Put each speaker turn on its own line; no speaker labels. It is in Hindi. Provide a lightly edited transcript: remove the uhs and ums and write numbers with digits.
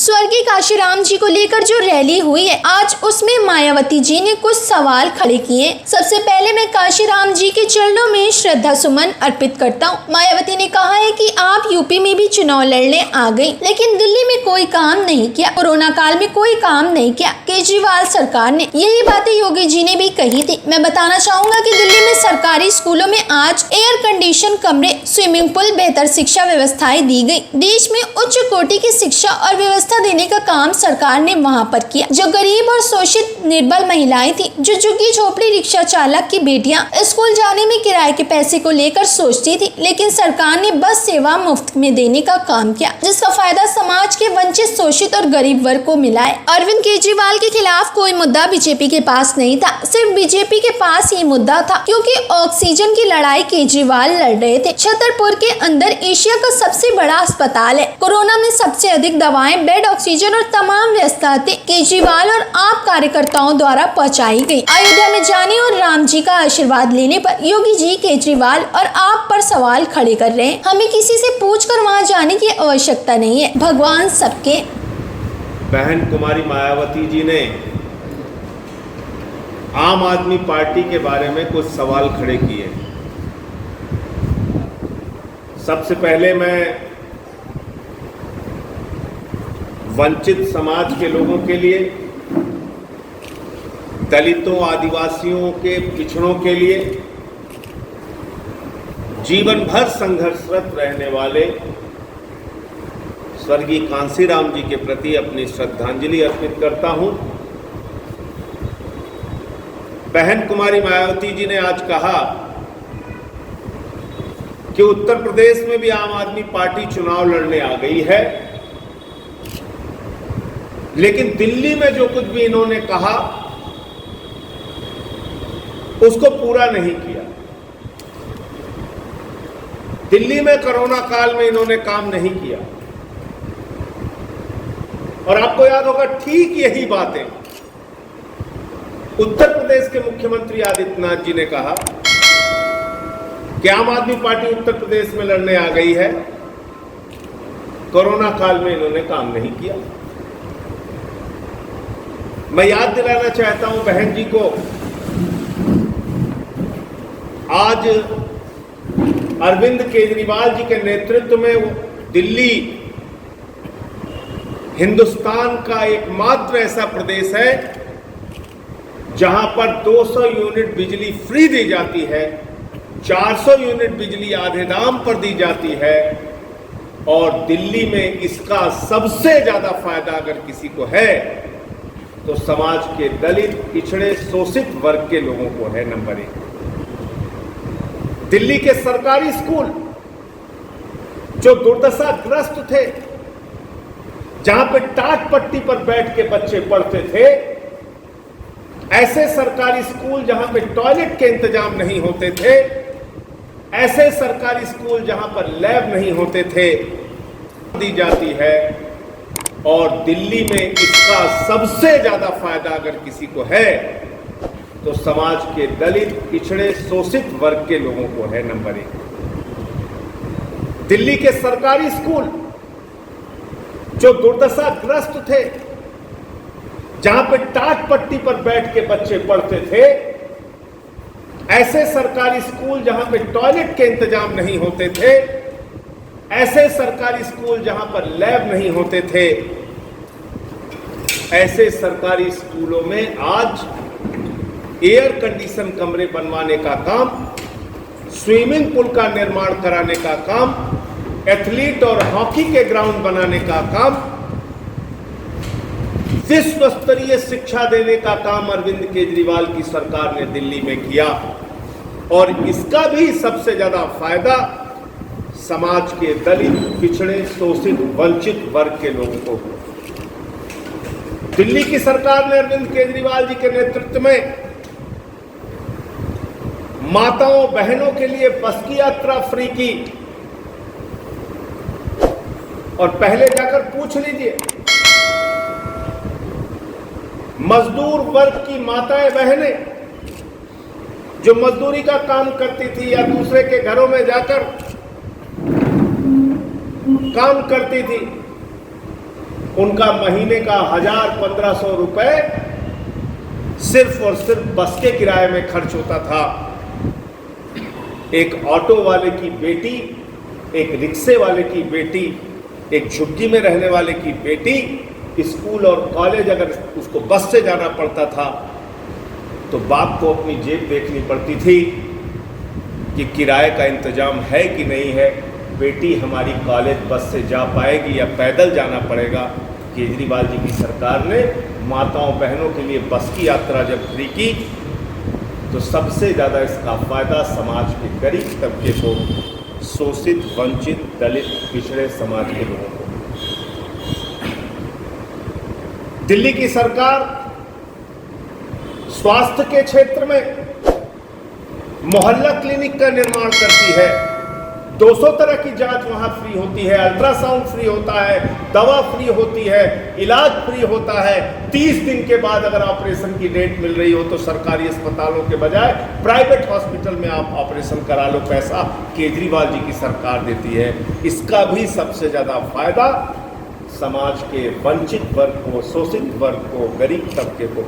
स्वर्गीय काशीराम जी को लेकर जो रैली हुई है, आज उसमें मायावती जी ने कुछ सवाल खड़े किए। सबसे पहले मैं काशीराम जी के चरणों में श्रद्धा सुमन अर्पित करता हूँ। मायावती ने कहा है कि आप यूपी में भी चुनाव लड़ने आ गई, लेकिन दिल्ली में कोई काम नहीं किया, कोरोना काल में कोई काम नहीं किया केजरीवाल सरकार ने। यही बातें योगी जी ने भी कही थी। मैं बताना चाहूंगा कि दिल्ली में सरकारी स्कूलों में आज एयर कंडीशन कमरे, स्विमिंग पूल, बेहतर शिक्षा व्यवस्थाएं दी गई। देश में उच्च कोटि की शिक्षा और व्यवस्था देने का काम सरकार ने वहां पर किया। जो गरीब और शोषित निर्बल महिलाएं थी, जो झुग्गी झोपड़ी रिक्शा चालक की बेटियां स्कूल जाने में किराए के पैसे को लेकर सोचती थी, लेकिन सरकार ने बस सेवा मुफ्त में देने का काम किया, जिसका फायदा समाज के वंचित, शोषित और गरीब वर्ग को मिला है। अरविंद केजरीवाल के खिलाफ कोई मुद्दा बीजेपी के पास नहीं था, सिर्फ बीजेपी के पास ये मुद्दा था क्योंकि ऑक्सीजन की लड़ाई केजरीवाल लड़ रहे थे। छतरपुर के अंदर एशिया का सबसे बड़ा अस्पताल है। कोरोना में सबसे अधिक दवाएं, बेड, ऑक्सीजन और तमाम व्यवस्था केजरीवाल और आप कार्यकर्ताओं द्वारा पहुंचाई गई। अयोध्या में जाने और राम जी का आशीर्वाद लेने पर योगी जी केजरीवाल और आप पर सवाल खड़े कर रहे हैं। हमें किसी से पूछकर वहां जाने की आवश्यकता नहीं है, भगवान सबके।
बहन कुमारी मायावती जी ने आम आदमी पार्टी के बारे में कुछ सवाल खड़े किए। सबसे पहले मैं वंचित समाज के लोगों के लिए, दलितों, आदिवासियों के, पिछड़ों के लिए जीवन भर संघर्षरत रहने वाले स्वर्गीय कांशीराम जी के प्रति अपनी श्रद्धांजलि अर्पित करता हूं। बहन कुमारी मायावती जी ने आज कहा कि उत्तर प्रदेश में भी आम आदमी पार्टी चुनाव लड़ने आ गई है, लेकिन दिल्ली में जो कुछ भी इन्होंने कहा उसको पूरा नहीं किया। दिल्ली में कोरोना काल में इन्होंने काम नहीं किया। और आपको याद होगा, ठीक यही बातें उत्तर प्रदेश के मुख्यमंत्री आदित्यनाथ जी ने कहा कि आम आदमी पार्टी उत्तर प्रदेश में लड़ने आ गई है, कोरोना काल में इन्होंने काम नहीं किया। मैं याद दिलाना चाहता हूं बहन जी को, आज अरविंद केजरीवाल जी के नेतृत्व में दिल्ली हिंदुस्तान का एकमात्र ऐसा प्रदेश है जहां पर 200 यूनिट बिजली फ्री दी जाती है, 400 यूनिट बिजली आधे दाम पर दी जाती है। और दिल्ली में इसका सबसे ज्यादा फायदा अगर किसी को है तो समाज के दलित, पिछड़े, शोषित वर्ग के लोगों को है। नंबर 1, दिल्ली के सरकारी स्कूल जो दुर्दशाग्रस्त थे, जहां पे टाट पट्टी पर बैठ के बच्चे पढ़ते थे, ऐसे सरकारी स्कूल जहां पे टॉयलेट के इंतजाम नहीं होते थे, ऐसे सरकारी स्कूल जहां पर लैब नहीं होते थे, दी जाती है। और दिल्ली में इसका सबसे ज्यादा फायदा अगर किसी को है तो समाज के दलित, पिछड़े, शोषित वर्ग के लोगों को है। नंबर 1, दिल्ली के सरकारी स्कूल जो दुर्दशाग्रस्त थे, जहां पे टाट पट्टी पर बैठ के बच्चे पढ़ते थे, ऐसे सरकारी स्कूल जहां पे टॉयलेट के इंतजाम नहीं होते थे, ऐसे सरकारी स्कूल जहां पर लैब नहीं होते थे, ऐसे सरकारी स्कूलों में आज एयर कंडीशन कमरे बनवाने का काम, स्विमिंग पूल का निर्माण कराने का काम, एथलीट और हॉकी के ग्राउंड बनाने का काम, विश्व स्तरीय शिक्षा देने का काम अरविंद केजरीवाल की सरकार ने दिल्ली में किया। और इसका भी सबसे ज्यादा फायदा समाज के दलित, पिछड़े, शोषित, वंचित वर्ग के लोगों को। दिल्ली की सरकार ने अरविंद केजरीवाल जी के नेतृत्व में माताओं, बहनों के लिए बस की यात्रा फ्री की। और पहले जाकर पूछ लीजिए, मजदूर वर्ग की माताएं, बहनें जो मजदूरी का काम करती थी या दूसरे के घरों में जाकर काम करती थी, उनका महीने का 1000-1500 रुपए सिर्फ और सिर्फ बस के किराए में खर्च होता था। एक ऑटो वाले की बेटी, एक रिक्शे वाले की बेटी, एक झुग्गी में रहने वाले की बेटी स्कूल और कॉलेज अगर उसको बस से जाना पड़ता था तो बाप को अपनी जेब देखनी पड़ती थी कि किराए का इंतजाम है कि नहीं है, बेटी हमारी कॉलेज बस से जा पाएगी या पैदल जाना पड़ेगा। केजरीवाल जी की सरकार ने माताओं बहनों के लिए बस की यात्रा जब फ्री की तो सबसे ज़्यादा इसका फायदा समाज के गरीब तबके को, शोषित, वंचित, दलित, पिछड़े समाज के लोगों को। दिल्ली की सरकार स्वास्थ्य के क्षेत्र में मोहल्ला क्लिनिक का निर्माण करती है। 200 तरह की जांच वहां फ्री होती है, अल्ट्रासाउंड फ्री होता है, दवा फ्री होती है, इलाज फ्री होता है। 30 दिन के बाद अगर ऑपरेशन की डेट मिल रही हो तो सरकारी अस्पतालों के बजाय प्राइवेट हॉस्पिटल में आप ऑपरेशन करा लो, पैसा केजरीवाल जी की सरकार देती है। इसका भी सबसे ज़्यादा फायदा समाज के वंचित वर्ग को, शोषित वर्ग को, गरीब तबके को